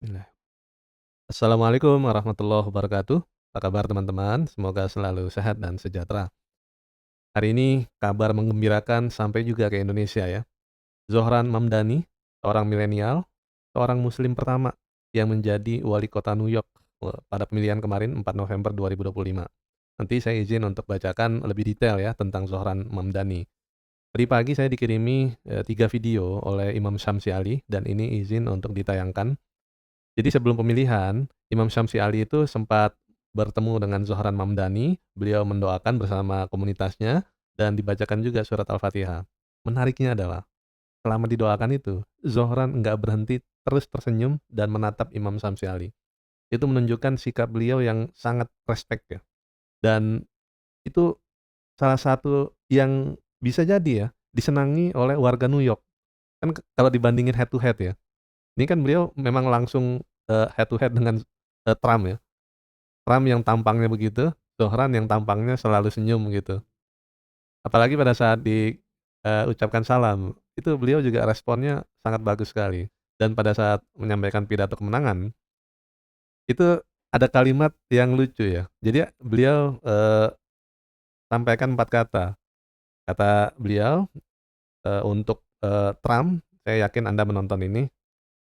Bismillah. Assalamualaikum warahmatullahi wabarakatuh. Apa kabar teman-teman? Semoga selalu sehat dan sejahtera. Hari ini kabar menggembirakan sampai juga ke Indonesia ya. Zohran Mamdani, seorang milenial, seorang muslim pertama yang menjadi wali kota New York pada pemilihan kemarin 4 November 2025. Nanti saya izin untuk bacakan lebih detail ya tentang Zohran Mamdani. Tadi pagi saya dikirimi 3 video oleh Imam Syamsi Ali dan ini izin untuk ditayangkan. Jadi sebelum pemilihan, Imam Syamsi Ali itu sempat bertemu dengan Zohran Mamdani, beliau mendoakan bersama komunitasnya, dan dibacakan juga surat Al-Fatihah. Menariknya adalah, selama didoakan itu, Zohran nggak berhenti terus tersenyum dan menatap Imam Syamsi Ali. Itu menunjukkan sikap beliau yang sangat respect ya. Dan itu salah satu yang bisa jadi ya, disenangi oleh warga New York. Kan kalau dibandingin head to head ya, ini kan beliau memang langsung, head to head dengan, Trump ya. Trump yang tampangnya begitu, Zohran yang tampangnya selalu senyum gitu. Apalagi pada saat ucapkan salam, itu beliau juga responnya sangat bagus sekali. Dan pada saat menyampaikan pidato kemenangan, itu ada kalimat yang lucu ya. Jadi beliau, sampaikan 4 kata. Kata beliau, untuk, Trump, "Saya yakin Anda menonton ini,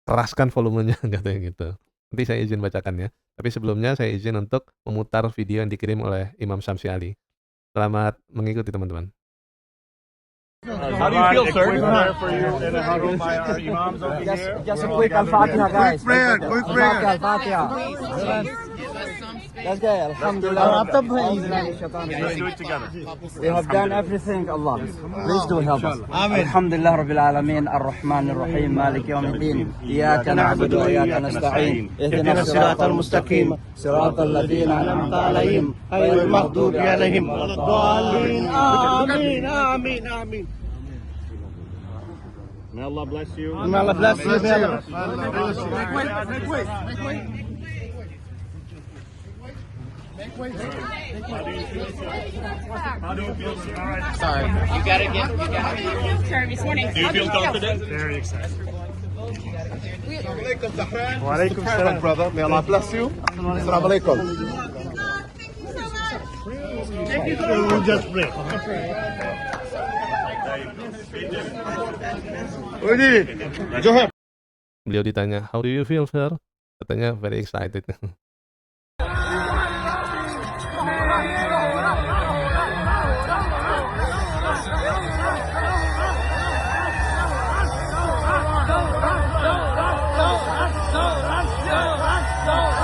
keraskan volumenya," katanya gitu. Nanti saya izin bacakan ya. Tapi sebelumnya saya izin untuk memutar video yang dikirim oleh Imam Syamsi Ali. Selamat mengikuti teman-teman. How do you feel, sir? Prayer for you in a huddle by our imams over here. Just a quick Al-Fatiha, guys. Quick prayer. Al-Fatiha. Let's go. Alhamdulillah. Let's do it together. We have done everything, Allah. Please do help us. Alhamdulillah Rabbil Alameen, Ar-Rahman Ar-Rahim, Malik Yawmiddin. إياك نعبد وإياك نستعين. اهدنا الصراط المستقيم. صراط الذين أنعمت عليهم غير المغضوب عليهم ولا الضالين. آمين آمين آمين. May Allah bless you. May Allah bless you. How do you feel, sir? All right. Sorry, you gotta get this morning. Do you feel confident? Very excited. Walaikum salam, brother. May Allah bless you. Assalamu alaikum. We'll just pray. Johar. Beliau ditanya, "How do you feel, sir?" Katanya very excited.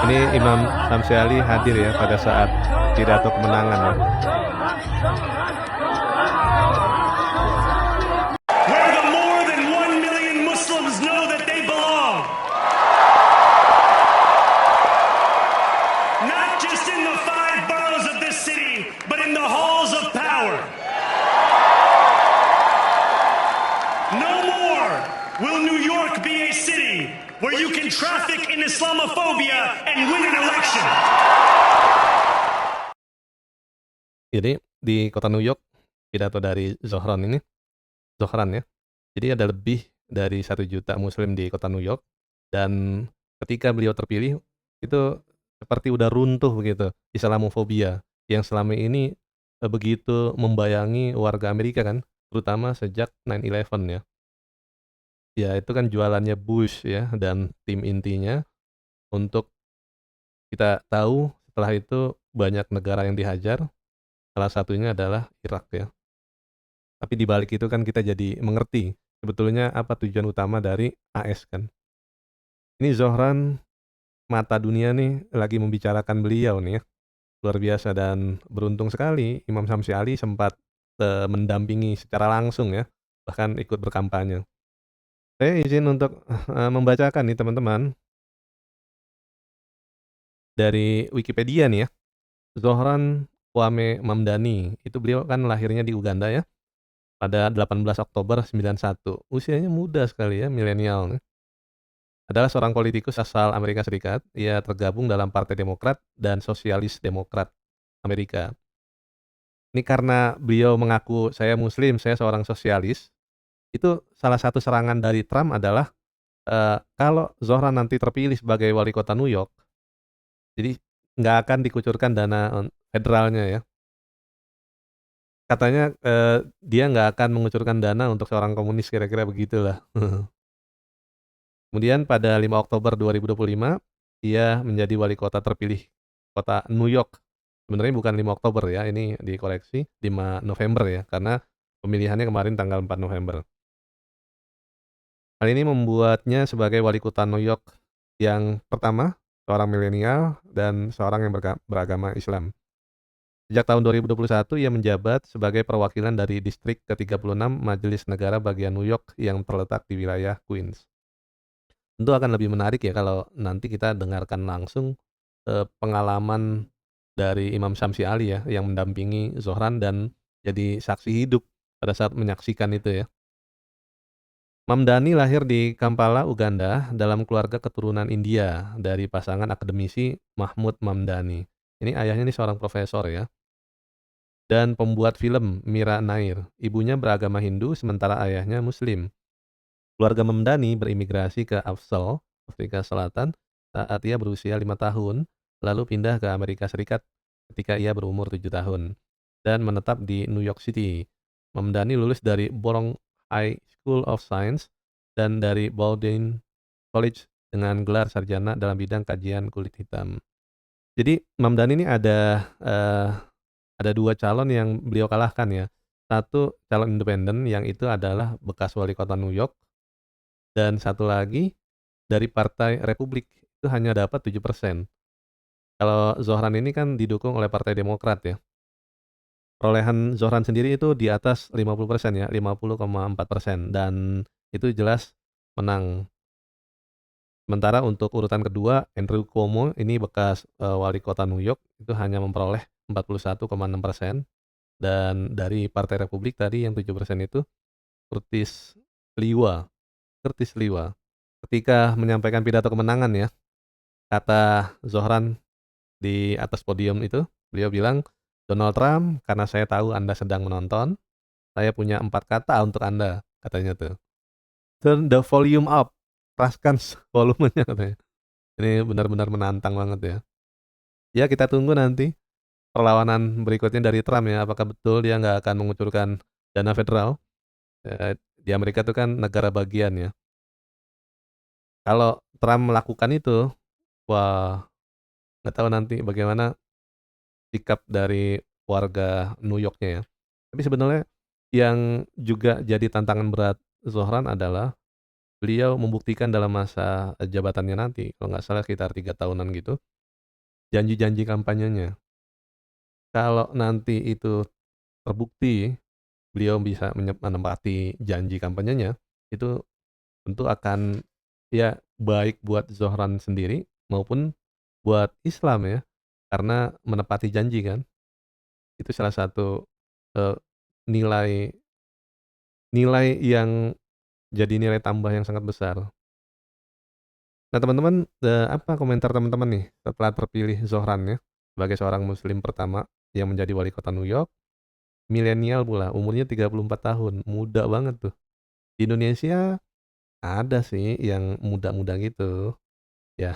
Ini Imam Syamsi Ali hadir ya pada saat pidato kemenangan ya. Where the more than 1 million Muslims know that they belong. Not just in the 5 boroughs of this city, but in the halls of power. No more will New York be a city where you can traffic in Islamophobia and win an election. Jadi di kota New York, pidato dari Zohran ya. Jadi ada lebih dari 1 juta muslim di kota New York, dan ketika beliau terpilih, itu seperti udah runtuh begitu, Islamofobia yang selama ini, begitu membayangi warga Amerika kan, terutama sejak 9/11 ya. Ya itu kan jualannya Bush ya dan tim intinya untuk kita tahu setelah itu banyak negara yang dihajar, salah satunya adalah Irak ya. Tapi di balik itu kan kita jadi mengerti sebetulnya apa tujuan utama dari AS kan. Ini Zohran, mata dunia nih lagi membicarakan beliau nih ya. Luar biasa dan beruntung sekali Imam Syamsi Ali sempat, mendampingi secara langsung ya, bahkan ikut berkampanye. Saya izin untuk, membacakan nih teman-teman, dari Wikipedia nih ya. Zohran Kwame Mamdani, itu beliau kan lahirnya di Uganda ya, pada 18 Oktober 91. Usianya muda sekali ya, milenial nih. Adalah seorang politikus asal Amerika Serikat, ia tergabung dalam Partai Demokrat dan Sosialis Demokrat Amerika. Ini karena beliau mengaku, "Saya muslim, saya seorang sosialis." Itu salah satu serangan dari Trump adalah Kalau Zohran nanti terpilih sebagai wali kota New York, jadi nggak akan dikucurkan dana federalnya ya. Katanya, dia nggak akan mengucurkan dana untuk seorang komunis, kira-kira begitulah. Kemudian pada 5 Oktober 2025, dia menjadi wali kota terpilih kota New York. Sebenarnya bukan 5 Oktober ya, ini dikoreksi 5 November ya, karena pemilihannya kemarin tanggal 4 November. Hal ini membuatnya sebagai wali kota New York yang pertama, seorang milenial dan seorang yang beragama Islam. Sejak tahun 2021 ia menjabat sebagai perwakilan dari distrik ke-36 Majelis Negara bagian New York yang terletak di wilayah Queens. Tentu akan lebih menarik ya kalau nanti kita dengarkan langsung, pengalaman dari Imam Syamsi Ali ya, yang mendampingi Zohran dan jadi saksi hidup pada saat menyaksikan itu ya. Mamdani lahir di Kampala, Uganda, dalam keluarga keturunan India dari pasangan akademisi Mahmud Mamdani. Ini ayahnya ini seorang profesor ya, dan pembuat film Mira Nair. Ibunya beragama Hindu sementara ayahnya Muslim. Keluarga Mamdani berimigrasi ke Afsal, Afrika Selatan saat ia berusia 5 tahun, lalu pindah ke Amerika Serikat ketika ia berumur 7 tahun, dan menetap di New York City. Mamdani lulus dari Borong High School of Science dan dari Bowdoin College dengan gelar sarjana dalam bidang kajian kulit hitam. Jadi Mamdani ini ada 2 calon yang beliau kalahkan ya. Satu calon independen yang itu adalah bekas wali kota New York, dan satu lagi dari Partai Republik, itu hanya dapat 7%. Kalau Zohran ini kan didukung oleh Partai Demokrat ya. Perolehan Zohran sendiri itu di atas 50% ya, 50,4%, dan itu jelas menang. Sementara untuk urutan kedua, Andrew Cuomo ini bekas, wali kota New York, itu hanya memperoleh 41,6%, dan dari Partai Republik tadi yang 7% itu, Curtis Sliwa. Curtis Sliwa. Ketika menyampaikan pidato kemenangan ya, kata Zohran di atas podium itu, beliau bilang, "Donald Trump, karena saya tahu Anda sedang menonton, saya punya 4 kata untuk Anda," katanya tuh. "Turn the volume up," keraskan volumenya katanya. Ini benar-benar menantang banget ya. Ya kita tunggu nanti perlawanan berikutnya dari Trump ya, apakah betul dia nggak akan mengucurkan dana federal, di Amerika itu kan negara bagian ya. Kalau Trump melakukan itu, wah, nggak tahu nanti bagaimana sikap dari warga New York-nya ya. Tapi sebenarnya yang juga jadi tantangan berat Zohran adalah beliau membuktikan dalam masa jabatannya nanti, kalau nggak salah sekitar 3 tahunan gitu, janji-janji kampanyenya. Kalau nanti itu terbukti beliau bisa menepati janji kampanyenya, itu tentu akan ya baik buat Zohran sendiri maupun buat Islam ya, karena menepati janji kan. Itu salah satu, eee, nilai nilai yang jadi nilai tambah yang sangat besar. Nah teman-teman, apa komentar teman-teman nih setelah terpilih Zohran ya, sebagai seorang muslim pertama yang menjadi wali kota New York, milenial pula, umurnya 34 tahun, muda banget tuh. Di Indonesia ada sih yang muda-muda gitu, ya.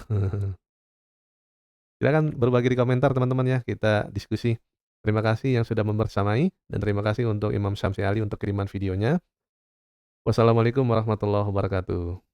Silakan berbagi di komentar teman-teman ya, kita diskusi. Terima kasih yang sudah membersamai, dan terima kasih untuk Imam Syamsi Ali untuk kiriman videonya. Wassalamualaikum warahmatullahi wabarakatuh.